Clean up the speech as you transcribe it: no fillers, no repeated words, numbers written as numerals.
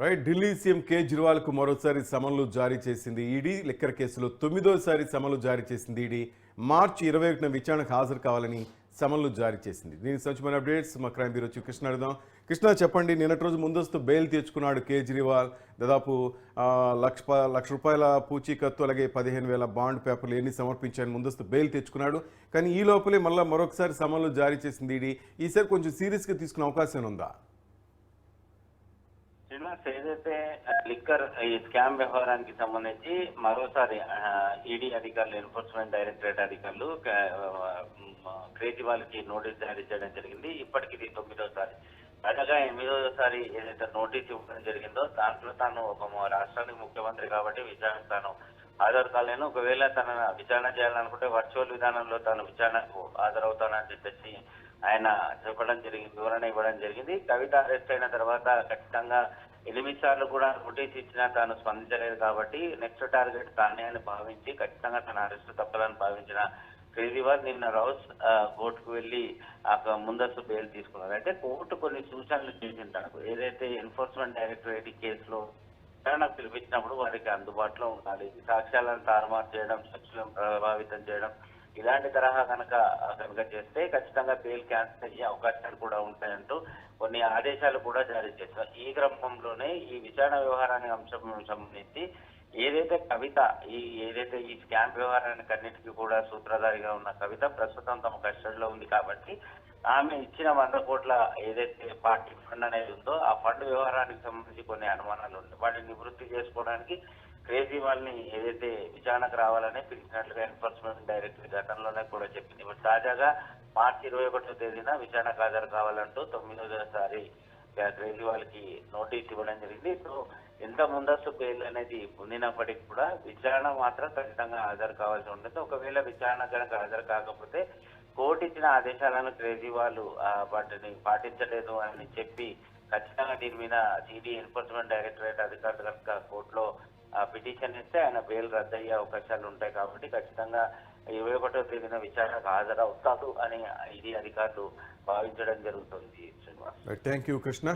Right. Delhi CM కేజ్రీవాల్కు మరోసారి సమన్లు జారీ చేసింది ఈడీ. లిక్కర్ కేసులో 9వ సమన్లు జారీ చేసింది ఈడీ. మార్చి 21న విచారణకు హాజరు కావాలని సమన్లు జారీ చేసింది. దీనికి సంబంధించిన అప్డేట్స్ మా క్రైమ్ బ్యూరో చీఫ్ కృష్ణ అడుగుదాం. కృష్ణ, చెప్పండి. నిన్నటి రోజు ముందస్తు బెయిల్ తెచ్చుకున్నాడు కేజ్రీవాల్. దాదాపు లక్ష రూపాయల పూచీకత్తు, అలాగే 15,000 బాండ్ పేపర్లు ఎన్ని సమర్పించాలని ముందస్తు బెయిల్ తెచ్చుకున్నాడు. కానీ ఈ లోపలే మరొకసారి సమన్లు జారీ చేసింది ఈడీ. ఈసారి కొంచెం సీరియస్గా తీసుకునే అవకాశం ఉందా? ఏదైతే లిక్కర్ ఈ స్కామ్ వ్యవహారానికి సంబంధించి మరోసారి ఈడీ అధికారులు, ఎన్ఫోర్స్మెంట్ డైరెక్టరేట్ అధికారులు కేజ్రీవాల్ కి నోటీస్ జారీ చేయడం జరిగింది. ఇప్పటికి ఇది 9వసారి. తాజాగా 8వసారి ఏదైతే నోటీస్ ఇవ్వడం జరిగిందో దాంట్లో తాను ఒక రాష్ట్రానికి ముఖ్యమంత్రి కాబట్టి విచారణ తాను హాజరు కాలేను, ఒకవేళ తన విచారణ చేయాలనుకుంటే వర్చువల్ విధానంలో తాను విచారణకు హాజరవుతానని చెప్పేసి ఆయన చెప్పడం జరిగింది, వివరణ ఇవ్వడం జరిగింది. కవిత అరెస్ట్ అయిన తర్వాత ఖచ్చితంగా 8 సార్లు కూడా నోటీస్ ఇచ్చినా తాను స్పందించలేదు కాబట్టి నెక్స్ట్ టార్గెట్ తానే అని భావించి ఖచ్చితంగా తన అరెస్ట్ తప్పదని భావించిన కేజ్రీవాల్ నిన్న రౌస్ కోర్టుకు వెళ్లి ముందస్తు బెయిల్ తీసుకున్నారు. అయితే కోర్టు కొన్ని సూచనలు చేసింటారు. ఏదైతే ఎన్ఫోర్స్మెంట్ డైరెక్టరేట్ కేసులో విచారణకు పిలిపించినప్పుడు వారికి అందుబాటులో ఉండాలి, సాక్ష్యాలను తారుమారు చేయడం, సాక్షులను ప్రభావితం చేయడం ఇలాంటి తరహా కనుక చేస్తే ఖచ్చితంగా బెయిల్ క్యాన్సిల్ అయ్యే అవకాశాలు కూడా ఉంటాయంటూ కొన్ని ఆదేశాలు కూడా జారీ చేశారు. ఈ క్రమంలోనే ఈ విచారణ వ్యవహారానికి అంశం సంబంధించి ఏదైతే కవిత ఏదైతే ఈ స్కామ్ వ్యవహారానికి అన్నిటికీ కూడా సూత్రధారిగా ఉన్న కవిత ప్రస్తుతం తమ కస్టడీలో ఉంది కాబట్టి ఆమె ఇచ్చిన 100 కోట్ల ఏదైతే పార్టీ ఫండ్ అనేది ఉందో ఆ ఫండ్ వ్యవహారానికి సంబంధించి కొన్ని అనుమానాలు ఉన్నాయి. వాటిని నివృత్తి చేసుకోవడానికి కేజ్రీవాల్ ని ఏదైతే విచారణకు రావాలని పిలిచినట్లుగా ఎన్ఫోర్స్మెంట్ డైరెక్టర్ గతంలోనే కూడా చెప్పింది. ఇప్పుడు తాజాగా మార్చి 21వ తేదీన విచారణకు హాజరు కావాలంటూ 9వసారి కేజ్రీవాల్ కి నోటీస్ ఇవ్వడం జరిగింది. సో ఎంత ముందస్తు బెయిల్ అనేది పొందినప్పటికీ కూడా విచారణ మాత్రం ఖచ్చితంగా హాజరు కావాల్సి ఉంటుంది. ఒకవేళ విచారణ కనుక హాజరు కాకపోతే కోర్టు ఇచ్చిన ఆదేశాలను కేజ్రీవాల్ వాటిని పాటించలేదు అని చెప్పి ఖచ్చితంగా దీని మీద సిడి ఎన్ఫోర్స్మెంట్ డైరెక్టరేట్ అధికారులు కనుక కోర్టులో పిటిషన్ ఇస్తే ఆయన బెయిల్ రద్దయ్యే అవకాశాలు ఉంటాయి కాబట్టి ఖచ్చితంగా 21వ తేదీన విచారణకు హాజరవుతాడు అని ఈడీ అధికారులు భావించడం జరుగుతుంది. Thank you Krishna.